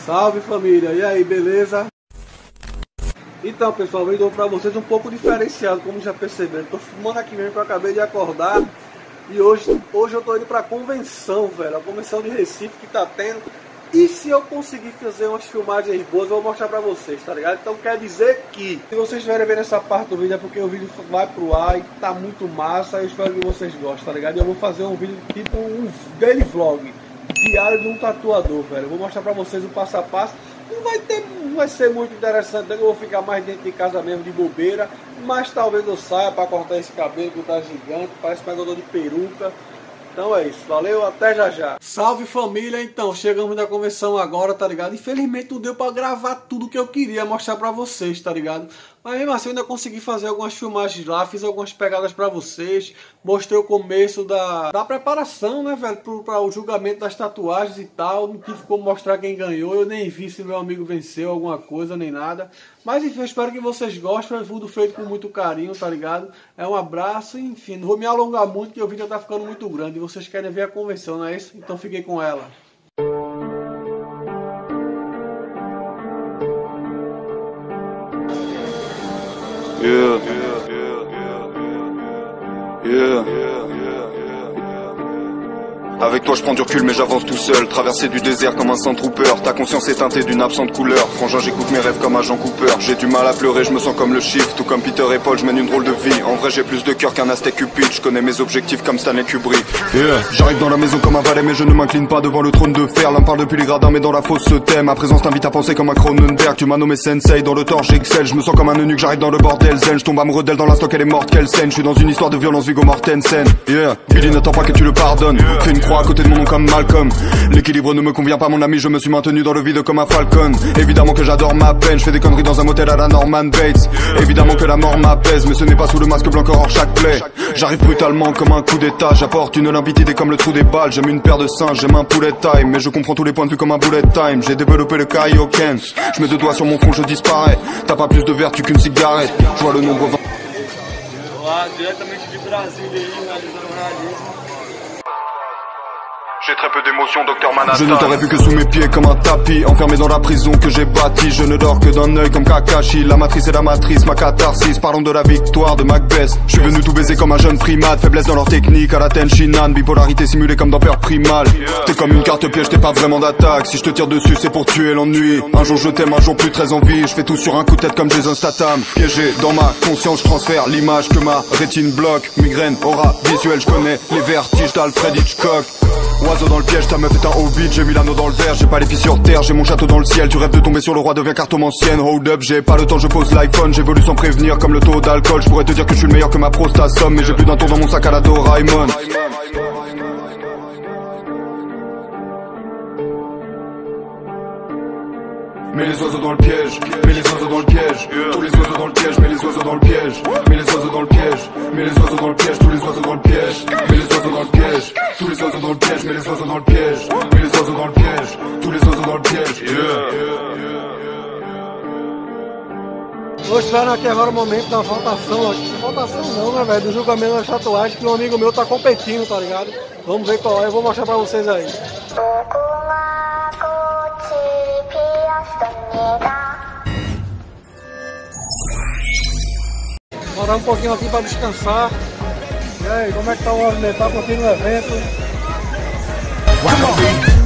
Salve família, e aí, beleza? Então pessoal, eu dou pra vocês um pouco diferenciado, como já perceberam. Tô filmando aqui mesmo que eu acabei de acordar. E hoje eu tô indo pra convenção, velho. A convenção de Recife que tá tendo. E se eu conseguir fazer umas filmagens boas, eu vou mostrar pra vocês, tá ligado? Então quer dizer que, se vocês estiverem vendo essa parte do vídeo, é porque o vídeo vai pro ar e tá muito massa. Eu espero que vocês gostem, tá ligado? E eu vou fazer um vídeo tipo um daily vlog, diário de um tatuador, velho. Eu vou mostrar pra vocês o passo a passo. Não vai ser muito interessante, eu vou ficar mais dentro de casa mesmo, de bobeira. Mas talvez eu saia pra cortar esse cabelo que tá gigante, parece pegador de peruca. Então é isso, valeu, até já já. Salve família, então, chegamos na convenção agora, tá ligado? Infelizmente não deu pra gravar tudo que eu queria mostrar pra vocês, tá ligado? Mas mesmo assim eu ainda consegui fazer algumas filmagens lá, fiz algumas pegadas pra vocês. Mostrei o começo da preparação, né, velho, para o julgamento das tatuagens e tal. Não tive como mostrar quem ganhou, eu nem vi se meu amigo venceu alguma coisa, nem nada. Mas enfim, eu espero que vocês gostem, é tudo feito com muito carinho, tá ligado? É um abraço, enfim, não vou me alongar muito, porque o vídeo tá ficando muito grande. E vocês querem ver a convenção, não é isso? Então fiquem com ela. Yeah. Avec toi je prends du recul mais j'avance tout seul. Traverser du désert comme un Sandtrooper. Ta conscience est teintée d'une absente couleur. Frangin j'écoute mes rêves comme agent Cooper. J'ai du mal à pleurer, je me sens comme le chiffre. Tout comme Peter et Paul, je mène une drôle de vie. En vrai j'ai plus de cœur qu'un Aztec Cupid. Je connais mes objectifs comme Stanley Kubrick. J'arrive dans la maison comme un valet mais je ne m'incline pas devant le trône de fer. L'un parle depuis les gradins mais dans la fosse se tait. Ma présence t'invite à penser comme un Cronenberg. Tu m'as nommé Sensei, dans le tort j'excelle. Je me sens comme un eunuque, j'arrive dans le bordel zen. Je tombe amoureux d'elle dans l'instant qu'elle est morte, quelle scène. Je suis dans une histoire de violence Viggo Mortensen. Billy n'attend pas que tu le pardonnes. Fais une croix à côté de mon nom comme Malcolm. L'équilibre ne me convient pas mon ami, je me suis maintenu dans le vide comme un falcon. Évidemment que j'adore ma peine, je fais des conneries dans un motel à la Norman Bates. Évidemment que la mort m'apaise, mais ce n'est pas sous le masque blanc hors chaque plaie. J'arrive brutalement comme un coup d'état, j'apporte une limpidité comme le trou des balles. J'aime une paire de seins, j'aime un poulet time, mais je comprends tous les points de vue comme un bullet time. J'ai développé le Kaioken, je mets deux doigts sur mon front, je disparais. T'as pas plus de vertu qu'une cigarette, je vois le nombre 20. Diretamente de Brasília aí, realizando realismo. J'ai très peu d'émotions, docteur Manhattan. Je ne t'aurais vu que sous mes pieds comme un tapis. Enfermé dans la prison que j'ai bâtie. Je ne dors que d'un œil comme Kakashi. La matrice et la matrice, ma catharsis. Parlons de la victoire de Macbeth. Je suis venu tout baiser comme un jeune primate. Faiblesse dans leur technique à la Tenshinhan. Bipolarité simulée comme dans Peur Primal. T'es comme une carte piège, t'es pas vraiment d'attaque. Si je te tire dessus c'est pour tuer l'ennui. Un jour je t'aime, un jour plus très envie. Je fais tout sur un coup de tête comme Jason Statham. Piégé dans ma conscience, je transfère l'image que ma rétine bloque. Migraine, aura visuelle, je connais les vertiges d'Alfred Hitchcock. Oiseau dans le piège, ta meuf est un hobbit. J'ai mis l'anneau dans le verre, j'ai pas les pieds sur terre. J'ai mon château dans le ciel, tu rêves de tomber sur le roi, deviens cartomancienne. Hold up, j'ai pas le temps, je pose l'iPhone. J'évolue sans prévenir comme le taux d'alcool. Je pourrais te dire que je suis le meilleur que ma prostate somme. Mais j'ai plus d'un tour dans mon sac à la Doraemon. Mets les oiseaux dans le piège, mets les oiseaux dans le piège. Tous les oiseaux dans le piège, mets les oiseaux dans le piège. Mets les oiseaux dans le piège, mets les oiseaux dans le piège. Tous les oiseaux dans le piège, mets les oiseaux dans le piège. Tous les oiseaux dans le piège, mets les oiseaux dans le piège. Mets les oiseaux dans le piège, tous les oiseaux dans le piège. Tô esperando aqui agora o momento da votação aqui. Votação não, né, velho? Do julgamento da tatuagem que um amigo meu tá competindo, tá ligado? Vamos ver qual é, eu vou mostrar pra vocês aí. Parar um pouquinho aqui pra descansar. E aí, como é que tá o movimento? Tá curtindo o evento?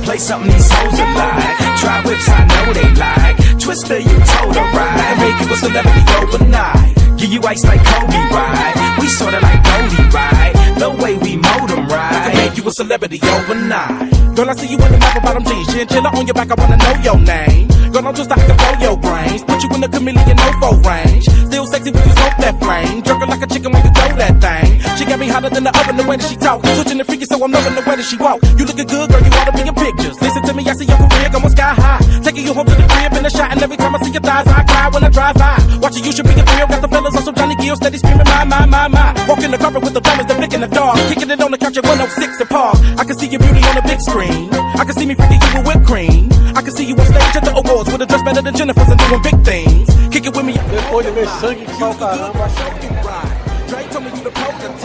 Play something these hoes are like. Try whips, I know they like. Twister, you told her right. Make you a celebrity overnight. Give you ice like Kobe, right? We sorta like Goldie, right? The way we mold them, right? Make you a celebrity overnight. Girl, I see you in the mouth about them jeans. Chinchilla on your back, I wanna know your name. Girl, I'm just like to blow your brains. Put you in the chameleon no-fo range. Still sexy when you smoke that flame. Jerking like a chicken when you throw that thing. She got me hotter than the oven, the way that she talk. Switching the freaky, so I'm loving the way that she walk. You looking good, girl, you oughta be in pictures. Listen to me, I see your career going sky high. Taking you home to the crib in a shot, and every time I see your thighs, I cry when I drive by. Watching you should be a thrill. Got the fellas on some Johnny Gill, steady screaming, my. Walking the carpet with the drummers, they're flicking the dog. Kicking it on the couch at 106 and Park. I can see your beauty on the big screen. I can see me freaking you with whipped cream. I can see you on stage at the awards with a dress better than Jennifer's and doing big things. Kick it with me. Depois de ver sangue que só caramba,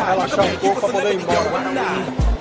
relaxar um pouco pra poder ir embora.